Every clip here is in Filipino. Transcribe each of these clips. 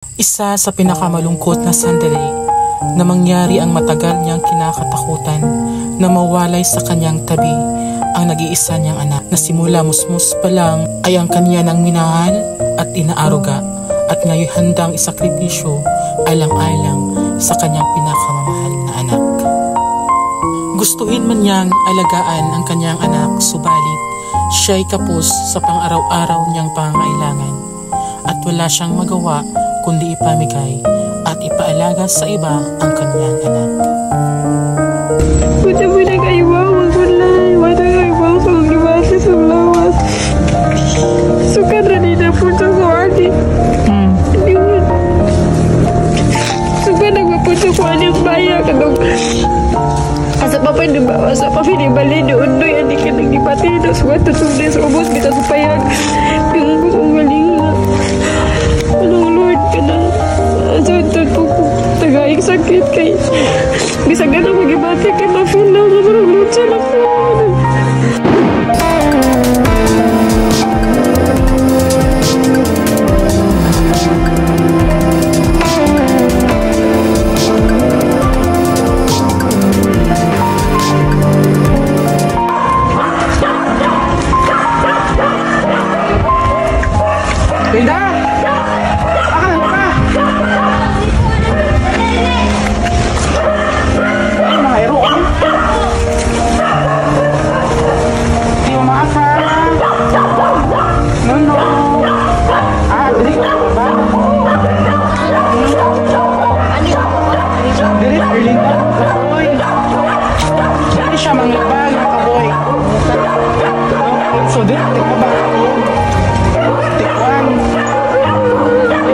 Isa sa pinakamalungkot na sandali na mangyari ang matagal niyang kinakatakutan na mawalay sa kanyang tabi ang nag-iisa niyang anak na simula musmus pa lang ay ang kanya nang minahal at inaaruga at ngayon handang isakripisyo alang-alang sa kanyang pinakamamahal na anak. Gustuhin man niyang alagaan ang kanyang anak, subalit siya'y kapos sa pang-araw-araw niyang pangangailangan at wala siyang magawa kundi ipamigay at ipaalaga sa iba ang kanyang anak. Puta mo na kayo ba? Magulay. Wala kayo ba? So, gimasi sa lawas. Suka na nila po sa kuwani. Suka na nga po sa kuwani ang baya. Asa pa pa diba? Asa pa pinibali doon doon. Hindi ka nang ipatid. Suka tutong din sa ubos. Kita sa payag. Yung galing nga. Anong Lord ka na? Asa po tagaing sakit kay bisa ka na mag-ibati kay ma-feel lang na marunod siya na po. Linda! Akan ka! Ay, mga hero. Di mo maaka. No. Dili ko ba? Dili, Linda. Kaboy. Dili siya mangigbag, kaboy. So, dili, tika ba? Tikwan.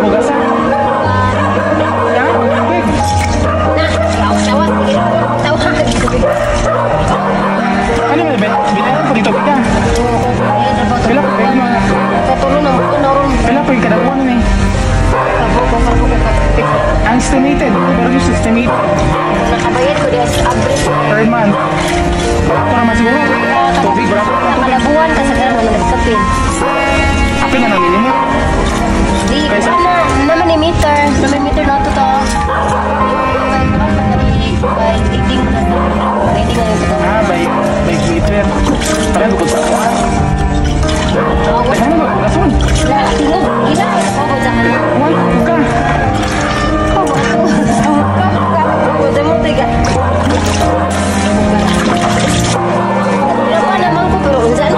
Mugasan. Ya, quick. Ano ba, binayaran ko dito, bida. Pila pa kayo mga... Pila pa yung kadakuan na eh. Ang estimated, pero yung estimated. Nakabayad ko din sa average. Per month. Ako naman siguro. Tubig, bro. Nakalabuan ka sa gano'n na nagkapin. Apin na nalilimot. Di, naman ni meter. Naman meter na ito to. By eating na ito. By Twitter. Parang bukod sa ako. Teka mo ba? Lason. Tingog, gila. Ako sa kanila. Huwag ka. Ako mo tiga. Apa naman ko pero unsan?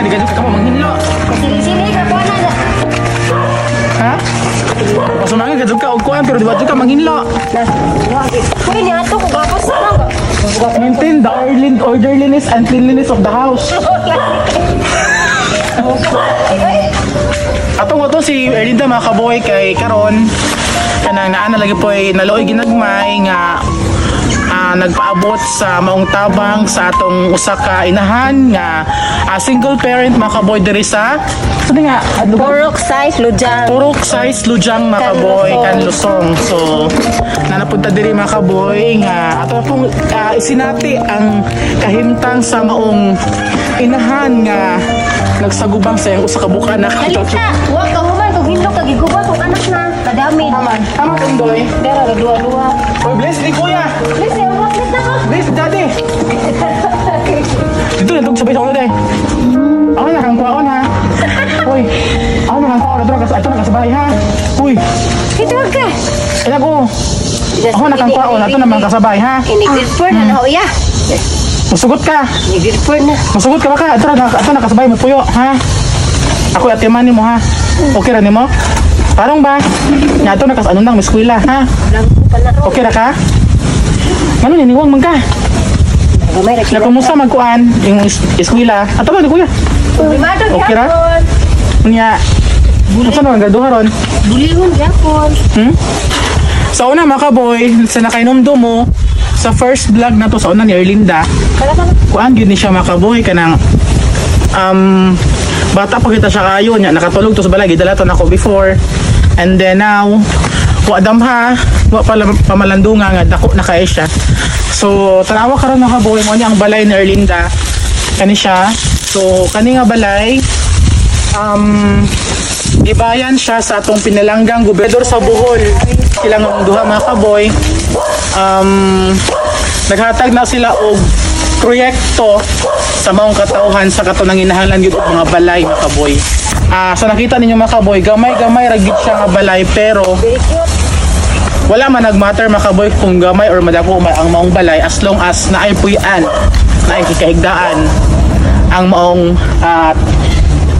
Digaduk ka mo manghinlo. Sini ka po na. Ha? Pasunangin gaduk ka og kuan pero di ba ka manghinlo. Uy, ni ato ko gapos na. Maintain the orderliness and cleanliness of the house. Atong mo to si Erlinda mga kaboy kay karon kanang naana lagi po ay naloy ginagmay nga nagpaabot sa maong tabang sa atong usa ka inahan nga single parent mga kaboy diri sa nga Turok size Lujang mga kaboy Kanlusong. So nanapunta diri mga kaboy nga ato pong isinati ang kahimtang sa maong inahan nga nagsagubang sa iyang usa ka buka na Halika, huwag ka human kung hindi ka giguba kung anak na kadami. Tama kang doy. Dera ka dua-dua. Oy, bless ni kuya. Please, huwag na ko. Bless daddy. Dito na itong sabay sa ulo day. Ako na kang kuwaon ha. Uy, ako na kang kuwaon. Ito na kasabay ha. Uy. Ito ka. Alam ko. Ako na kang kuwaon. Ito naman kasabay ha. Inigilpur na na uya. Masugot ka. Inigilpur na. Masugot ka ba ka? Ito na kasabay mo puyo ha. Ako atiman mo ha. Okay ra nimo? Parang ba? Nga ito nakas ano nang eskwela ha. Okay ra ka? Ano ni niwang man ka? Gamay ra Na kumusta magkuan yung eskwela? Ato ba ni kuya? Okay ra? Nya. Saan ang graduha ron? Bulihon gyapon. Sa una mga kaboy, sa nakainomdo mo, sa first vlog na to sa una ni Erlinda, kuan gyud ni siya mga kaboy kanang bata pa kita siya kayo nya nakatulog to sa balay gidala to nako before and then now wa damha, wa pala pamalandunga nga dako na kay siya. So tanawa karon mga kaboy mo ni ang balay ni Erlinda kani siya. So kani nga balay gibayan siya sa atong pinalanggang gobernador sa Bohol. Sila nga duha mga kaboy. Naghatag na sila og proyekto sa maong katauhan sa katunang inahalan gyud og mga balay mga kaboy. So nakita ninyo mga kaboy, gamay-gamay ra gyud siya nga balay pero wala man nagmatter mga kaboy kung gamay or madako ang maong balay as long as naay puy-an, naay kikahigdaan ang maong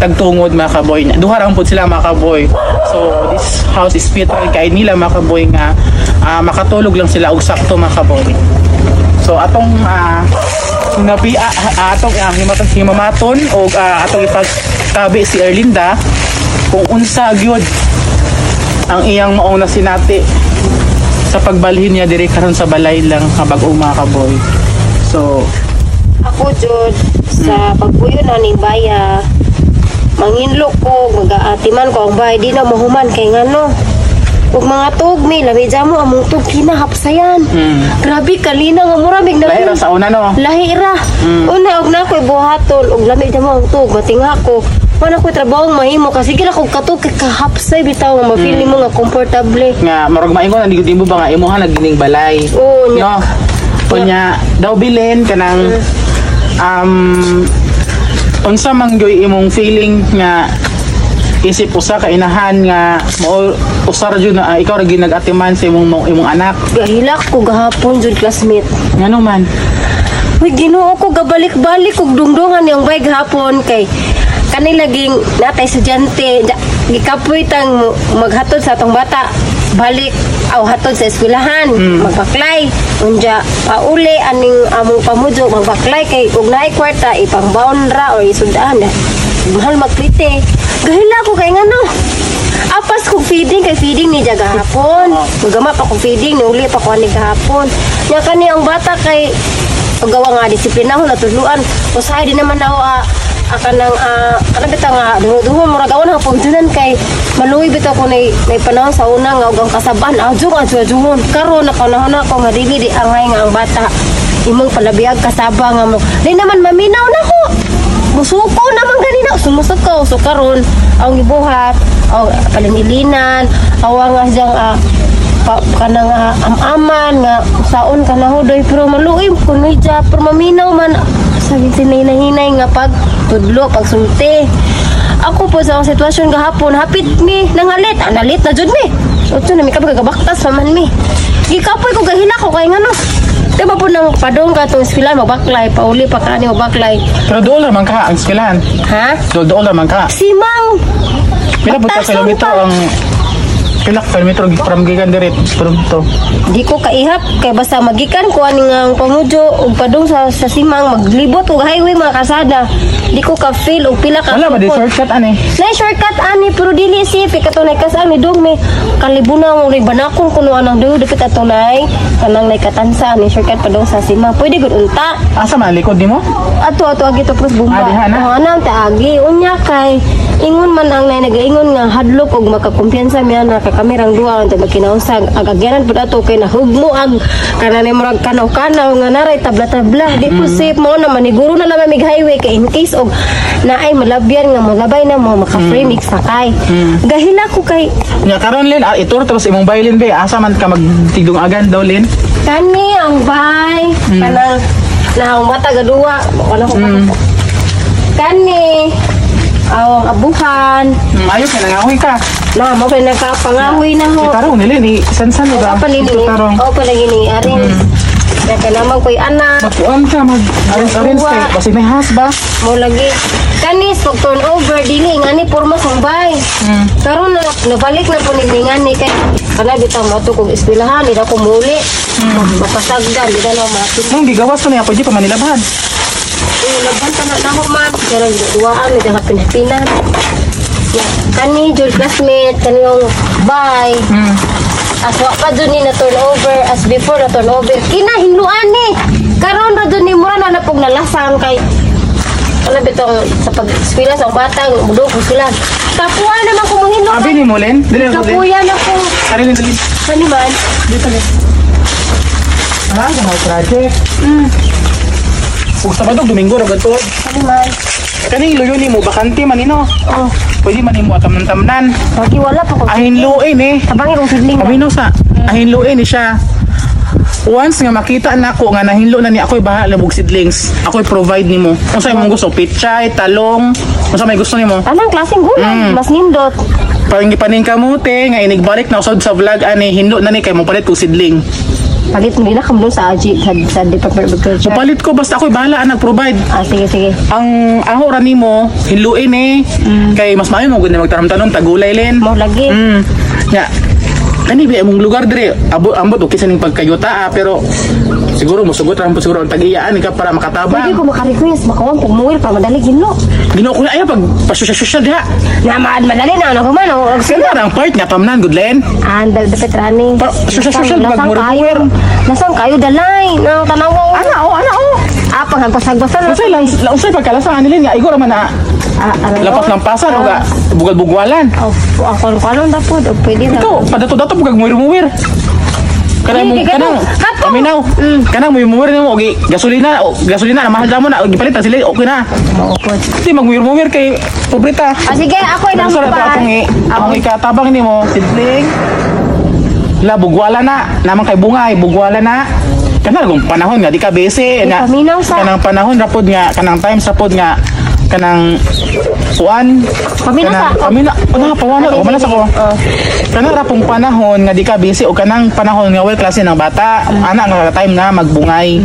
tagtungod mga kaboy. Duha ra pud sila mga kaboy. So this house is spiritual kay nila mga kaboy nga makatulog lang sila og sakto mga kaboy. So atong nabia atong himamaton o atong ipagtabi si Erlinda kung unsa gyud ang iyang maong nasinati sa pagbalhin niya diri karon sa balay lang kabag-o mga kaboy. So ako jud sa pagpuyo na ning baya manginlo ko mag-aatiman ko ang bahay di na mahuman kay ngano ug mga tugmi lami jamo among tug kinahapsayan. Grabe kalina nga mura mig lahi ra sa una no. Lahi ra. Una og na koy buhaton ug lami jamo ang tug matinga ko. Wala ko trabaho mahimo kasi gila kog katug kahapsay bitaw nga ma-feel mo nga komportable. Nga murag maingon ang digud mo ba nga imuha naggining balay. Oo no. Kunya daw bilin kanang unsa man gyoy imong feeling nga isip usa ka inahan nga mo usar jud na ikaw ra ginag-atiman sa imong anak. Gahilak ko gahapon jud classmate. Ngano man? Uy Ginoo ko gabalik-balik og dungdungan yang bay gahapon kay kanilaging natay estudyante gikapoy tang maghatod sa atong bata balik aw hatod sa eskwelahan magbaklay unja pauli aning among pamudyo magbaklay kay ug naay kwarta ipangbaon ra o isudahan mahal magprite gahila ko kay ngano apas kong feeding kay feeding ni jaga hapon magama pa kong feeding ni uli pa ko ani gahapon nya kani ang bata kay pagawa nga disiplina ho natuluan usahay din naman ako akan nang ano bitaw nga duho mura gawon ang pagdunan kay maluwi bitaw ko nay panahon sa una nga ugang kasaban ajuhon karon nakanahon ako nga dili di angay nga ang bata imong palabiyag kasaba nga mo di naman maminaw na ko musuko naman ganina sumusuko so karon ang gibuhat ang palingilinan awang nga siyang kanang amaman nga saon ka na hudoy pero maluim kunoy ja pero maminaw man sabi sinay-hinay nga pag tudlo pagsulti ako po sa sitwasyon gahapon hapit mi nangalit nalit na jud mi so na mi kabagabaktas paman mi gikapoy ko gahila ko kay ngano di ba po nang padong ka itong eskwelahan magbaklay pauli pa kani magbaklay pero doon naman ka ang eskwelahan ha? doon naman ka simang pila po ka kilometro ang pilak kilometro from gikan diret to di ko kaihap kay basta magikan ko aning ang pamudyo ug padung sa simang maglibot og highway mga kasada di ko ka feel og pila ka wala ba di shortcut ani na shortcut ani pero dili safe kato nay kasaan ni dugme kalibuna mo ring banakon kuno anang duho dapit ato nay kanang nay katansa ni shortcut padung sa simang pwede gud unta asa man likod nimo ato agi to plus bomba ana ta agi unya kay ingon man ang nay nagaingon nga hadlok og makakumpiyansa miya na kamerang duwa ang tabakinausag agagyanan pud ato kay nahugmo ag kanang murag kanaw-kanaw nga naray tabla-tabla di po safe mo na maniguro na lang mig highway kay in case og naay malabyan nga malabay na mo maka-frame sakay gahila ko kay nya karon Lin itur tapos imong baylin be asa man ka magtigdong agan daw Lin kani ang bay kanang nahang bata gaduwa wala ko kani ang abuhan ayos na nangahoy ka na mo pa nagkapangahoy na ho tarong nila ni sansan ni ba tarong o pala gini arin kaya naman ko'y anak magkuan ka mag-arrange kay kasi may hasba mo lagi kanis pag turnover dili nga ni porma sumbay karon na nabalik na po ni ngani kay kana bitaw mo to kog eskwelahan ida ko muli mapasagdan ida na matik mong gigawas ko na ako di pa manilabhan laban na ako man pero duwaan ni dapat pinapinan kani jud classmate kani yung bye aswa pa dun ni na turnover as before na turnover kinahingluan ni karon ra dun ni mura na napog nalasang kay ano bitong sa pag-eskwela sa batang budok eskwela kapuan naman ko manghinlo abi ni mo Len kapuyan ako sarili Ano man? Dito ni. Ah, mga project. Ug Sabado, Domingo ra gadto. Ano man? Kaning luyo nimo bakante man nino. Oh, Pwede man nimo atamnan-tamnan. lagi wala pa ko. Ahinluin eh. Tabangi kong sidling. Amino sa ahinluin ni siya. Once nga makita nako nga nahinlo na ni ako'y bahala bug seedlings. Ako'y provide nimo. Unsa imong gusto? Pichay, talong, unsa may gusto nimo? Anong klaseng gulay? Mas nindot. Parang gipaning kamote nga inigbalik na usod sa vlog ani hinlo na ni kay mo palit og seedling. Palit mo din na kamulong sa AG sa Department of Agriculture. Palit ko basta ako'y bahala nag-provide. Ah, sige, sige. Ang aho ra nimo hinluin eh. Kay mas maayo mo gud na magtanom-tanom tagulay len. Mo lagi. Nya. Kani ba imong lugar dire ambot okay sa ning pagkayuta pero siguro mosugot ra mo siguro ang tag-iyaan ka para Pwede makatabang. ko maka-request, makawang pumuwil para madali ginlo. Ginoo ko na ayo pag pasosya-sosya diha. Namaan madali na, ano ko man, o Sila ra ang part nga pamnan good len. Andal dapat running. Social bag muwer. Nasaan kayo dalay? Nang tanawaw. Ana o. Ah, paghagpas-hagpasan. Unsay pagkalasan nila nga igor man na lapas-lampasan o ga bugal-bugwalan. Oh, ako kanon dapat, o pwede na. Ito, padato-dato pag muwer-muwer. Kanang mo kanang aminaw. Kanang muwer nimo og gasolina na mahal mo na gipalit sila okay na. Maupod. Di magmuwer-muwer kay pobreta. Ah, sige, ako ay Sa pa. akong ikatabang nimo sidling. La bugwala na, naman kay bungay bugwala na. Kanang kung panahon nga di ka busy nga. Paminaw sa. Kanang panahon rapod nga kanang time rapod nga kanang kuan Paminaw sa. Paminaw pawano o malas ako. Kanang rapong panahon nga di ka busy o kanang panahon nga well klase ng bata, ana nga time na magbungay.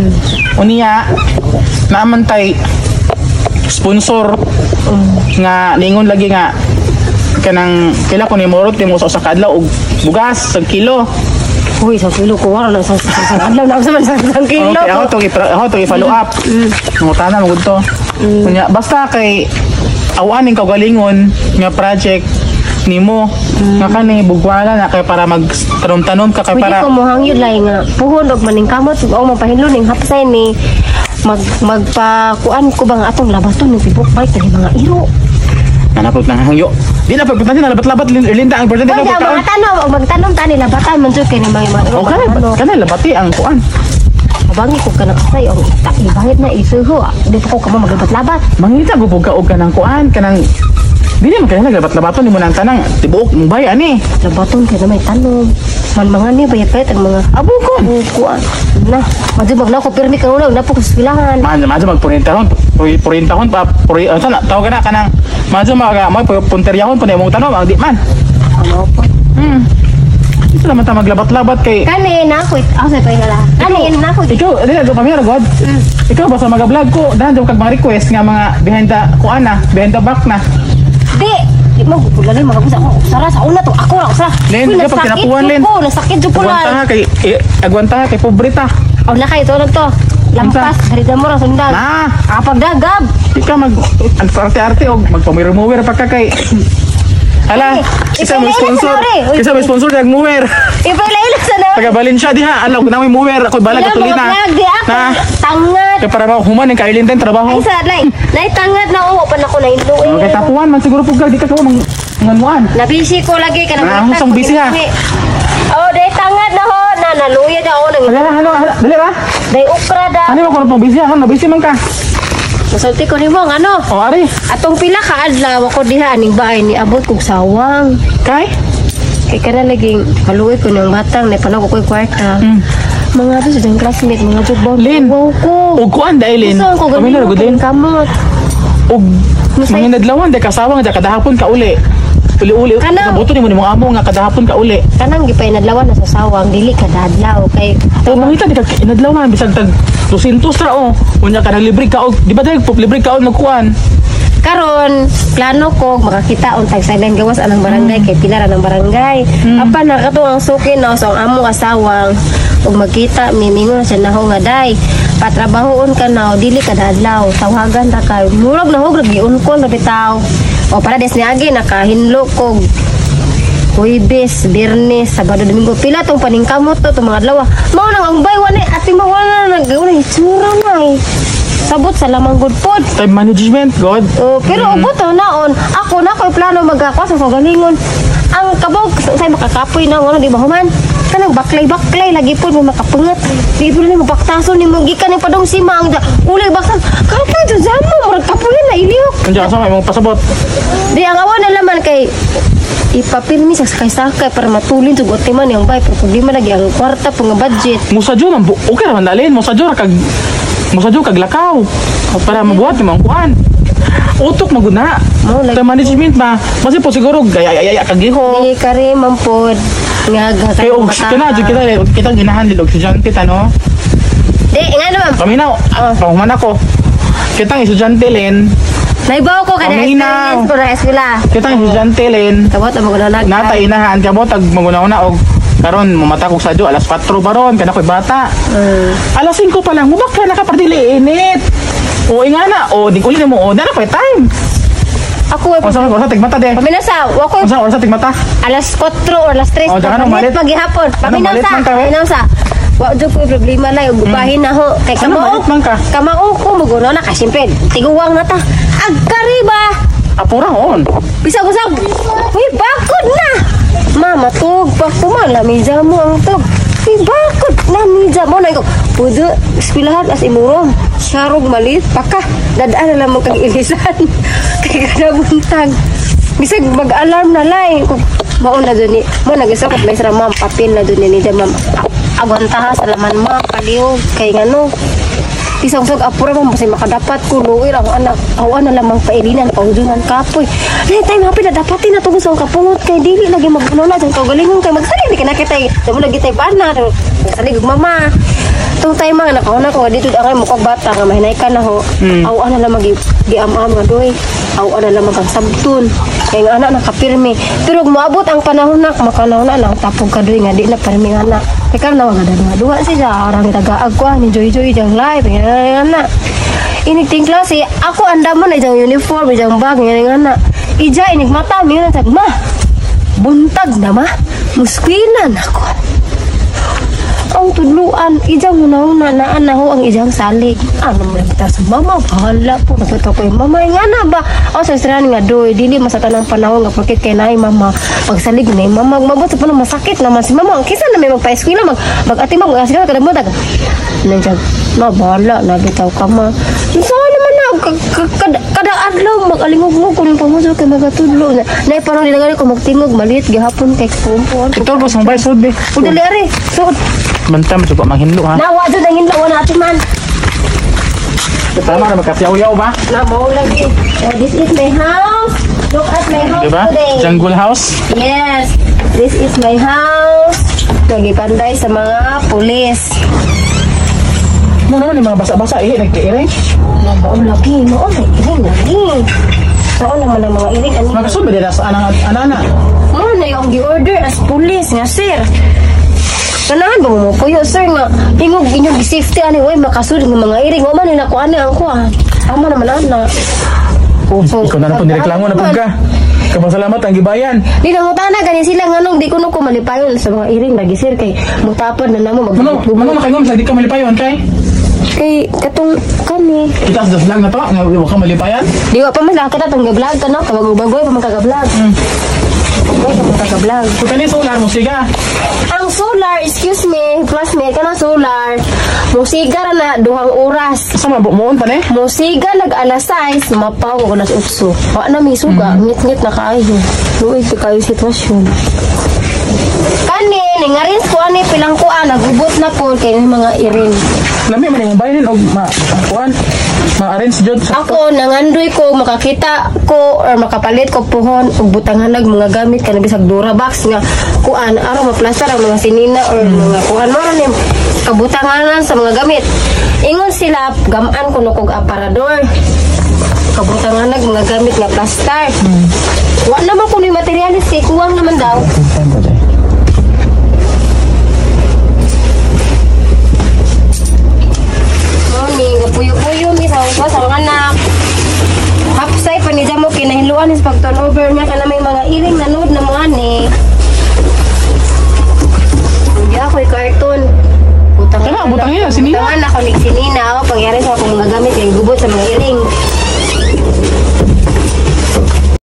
Unya naaman tay sponsor nga ningon lagi nga kanang kila ko ni morot nimo sa usa ka adlaw og bugas sa kilo. Uy, sa kilo ko wala na sa adlaw na sa kilo. Okay, ako to i-follow up. Ngutana mo gud to. Kunya basta kay awaning kagalingon nga project nimo nga kani bugwala na kay para magtanom-tanom ka kay Pwede para ko mohang yun lay nga puhon og maning kamot o mapahinlo ning hapsay ni magpakuan ko bang atong labaton ng tibok bike ni mga iro. nanapot nang hangyo. Di na pagpunta na labat-labat linda ang importante na Pwede pagkaon. mga tanom o magtanom tani labatan man jud kay ni mga iro. O kana labati ang kuan. Mabangi ko kana kasay og ibahid na isuho. Di ko kamo maglabat-labat. Mangita gubog ka og kanang kuan kanang dili man kay labat-labaton nimo nang tanang tibuok mong bay ani. Labaton kay na may tanom. Man mga ni bayat ang mga Abukon. kuan. Na, madyo magna ko pirmi kang ulang napo ko sa pilahan. Madyo magpurintaron, purintaron pa sana tawag na kanang madyo mo punteryahon pa imong tanom ang di man. Ano po? Ito naman ta maglabat-labat kay Kani na ko asa pa ngala. Kani na ko ikaw, dili do kami ra god. Ikaw ba sa mag-vlog ko, dahan daw kag mga request nga mga behind the kuan na, behind the back na. Di mo gulali magabusa ako. Sara sa una to. Ako lang sa. Len, di ka pag kinapuan, Len. Ko, nasakit jud ko lang. Agwanta kay pobreta. O na kay to to. Lampas dari mo ra sundan. Na, Apag dagab. di ka mag arte-arte og magpamirumower pa ka kay. Hala, isa mo sponsor. Isa mo sponsor dag mower. Ipailaylo sa na. Taga Valencia diha, alaw na may mower ako bala gasolina. Di ako. Na, Tangad. kay para human ang kailin din trabaho. Ay sa lay. Lay tangad na uwa pa na ko na inuwi. Okay, tapuan man siguro pugag di ka ko manganuan. Nabisi ko lagi ka na. Husang busy ha. Oh, day tangad na ho. Na naluya daw nang. Hala, dali ra. Day ukra da. Ano mo ko busy ha? Busy man ka. Masulti ko nimo ano? O ari, Atong pila ka adlaw ako diha aning bahay ni abot kog sawang. kay Kay kada laging haluwi ko ng batang na panag ko'y kwarta. Mga to sa classmate, mga jud Lin. Wow ko. og kuan dai Lin. Gusto ko Kami na gabi gudin. ko kamot. Og mga nadlawan dai kasawang dai kadahapon ka uli. Uli-uli. Kanang- Buto ni mo nimong amo nga kadahapon ka uli. Kanang gipay nadlawan na sa sawang dili kada adlaw kay O mangita di ka inadlawan bisag tag 200 ra o. Unya ka libre ka og di ba dai libre ka og magkuan. karon plano ko makakita untag sa ilang gawas anang barangay kay pila ra ng barangay. Apa na kato ang suki na sa among asawang ug magkita mimingon sa naho nga day. Patrabahoon ka na o dili kada adlaw. Tawagan ta kay murag na hog giunkon ra bitaw. O para des niagi nakahinlo kog Huwebes, Biyernes, Sabado, Domingo. Pila tong paningkamot to mga adlaw. Mao nang ang bay wala ati mo wala nagawala hitsura na eh. Sabot sa lamang good food. Time management god. Oh, pero ubot to naon. Ako na ko'y plano magakwa sa galingon. Ang kabog say makakapoy na wala di ba human? kanang baklay-baklay lagi po mo makapungat. Di po na mabaktason ni mo gikan ng padong simang. Ulay baksan. Kapag sa zamo murag kapulan na iliyok. Kandiyan sa may mga pasabot. Di ang awan na laman kay ipapilmi sa sakay-sakay para matulin sa gotiman yung bay. Pero kung di man lagi ang kwarta po nga budget. Musadyo man okay ra man dalin. Musadyo kag lakaw. Para mabuhat yung mga kuan. Utok maguna. Mo like Sa management ba? Kasi po siguro gaya kagiho. di kare mampod nga Kaya kita ginahan nilog estudyante tano. Di nga naman. Paminaw, pahuman ako. Kitang estudyante len. Naibaw ko kada Paminaw. experience ko na eskwela. Kitang estudyante len. Tawat ang mga Nata inahan kamo tag maguna-una og karon mamata ko sa alas 4 baron kana koy bata. Alas 5 pa lang mubak ka nakapardili init. O ingana o di kulin mo o dala pa time. Ako ay Unsa tigmata de? paminasa. Wako Unsa tigmata? alas 4 or alas 3 Oh, jangan malit. maghihapon. malit man ka, eh? Paminasa. Wa jud ko problema na yung bahin na ho. Kay Ano malit man ka? Kamao ko muguno na kasimple. Tiguwang na ta. Agkariba. Apura on. Bisag-usag. Uy, bakod na. Mama, tug pa kumalamiza mo ang tug. Uy, bakod na miza mo na ko. Pudo, espilahan as imurong. Sarog malit, paka. Dadaan na lang mo kang ilisan. Kaya ka buntag. Bisag mag-alarm na lang. Mauna doon ni. Mo nag-isakot may sara ma'am. Papel na doon ni ma'am. Agwantaha sa laman ma'am. Kaliw. Kaya nga no. Isang-sag apura mo kasi makadapat ko luir ang anak awan na lamang pailinan paudunan kapoy ay time happy na dapatin na tungod sa kapungot kay dili lagi magbuno na sa kagalingon kay magsalig di ka nakita damo lagi tay bana salig mama tung time mga nakauna ko dito ang mukha bata nga mahinay ka na ho awan na lamang giamam nga doy awan na lamang kang sabtun kay nga anak nakapirmi pero moabot ang panahon na makanahon na lang tapog ka doy nga di na pirmi nga anak kay kana nga duwa siya orang tagaag ko ni joy jang live na inigting klase ako andaman na isang uniform isang bag nga na ija inig mata mi na ma buntag na ma muskwinan ako ang tudluan ijang una na anaho ang ijang salig ano mo kita sa mama bahala po nagkita ko yung mama nga na ba o sa istran nga doy dili masata ng panahon nga porket kay nay mama pagsalig na mama mabot sa panahon masakit naman si mama kisa na may magpa-eskwela mag-atimang mag-asikaw kada mo dag nandiyan na bahala nabitaw ka ma saan naman na kada adlaw mag-alingog mo kung pamuso kay magatudlo na parang nilagali ko magtingog maliit gihapon kay kumpon Ito bos ang bay sud be. udali ari sud Bantam suka manghinlo ha. nawa dyan ang hinlawa natin man Tama na magkasyaw-yaw ba? na mau lagi this is my house look at my house Diba? today Jungle house. yes this is my house nagipanday sa mga pulis Ano naman yung mga basa-basa nagkiiring. nabaon lagi noon may iring lagi saan naman ang mga iring ani Magasud ba dira sa anana? mo na yung gi-order as pulis nga sir Kanahan ba mo kuyo sir nga ingog inyong safety ani oy makasud ng mga iring o man nako ani ang kuan amo naman ana Oh, ikaw na po nireklamo na po ka. Kapasalamat ang gibayan. di na mutana gani sila nganong di ko no ko malipayon sa mga iring lagi sir kay mutapad na namo Ano nakingom sa di ka malipayon kay? kay katong kani Kita sa vlog na to, nga wa ka malipayan. di wa pa man lang kita tong vlog ka no kabagoy pa man kaga-vlog Bagoy pa man kaga-vlog Kung kani solar mo siga. ang solar excuse me classmate kana solar musiga ra na 2 oras Sa mabuon pa ni? musiga nag alas 6 mapaw ko alas 8 wa na may suga ngit-ngit na kaayo luoy sa kayo sitwasyon kani ningarin ko ani pilang kuan nagubot na po kay mga iring Lami man yung bayanin og kuan. Ma-arrange jud sa ako nangandoy ko makakita ko or makapalit ko puhon ug butanganag mga gamit kanang bisag Durabox nga kuan aron maplastar ang mga sinina or mga kuan mo ni kabutanganan sa mga gamit ingon sila gamaan ko kog aparador kabutanganag mga gamit nga plastar wa naman kuno materialis kay kuwang naman daw puyo-puyo mi sa mga anak hapsay pa ni Jamo kinahiluan is pag turnover niya kana may mga iring nanood na mga ni hindi ako cartoon Tama, butang yan, sinina. butangan ako ni sinina ako pangyari sa akong mga gamit kay gubot sa mga iring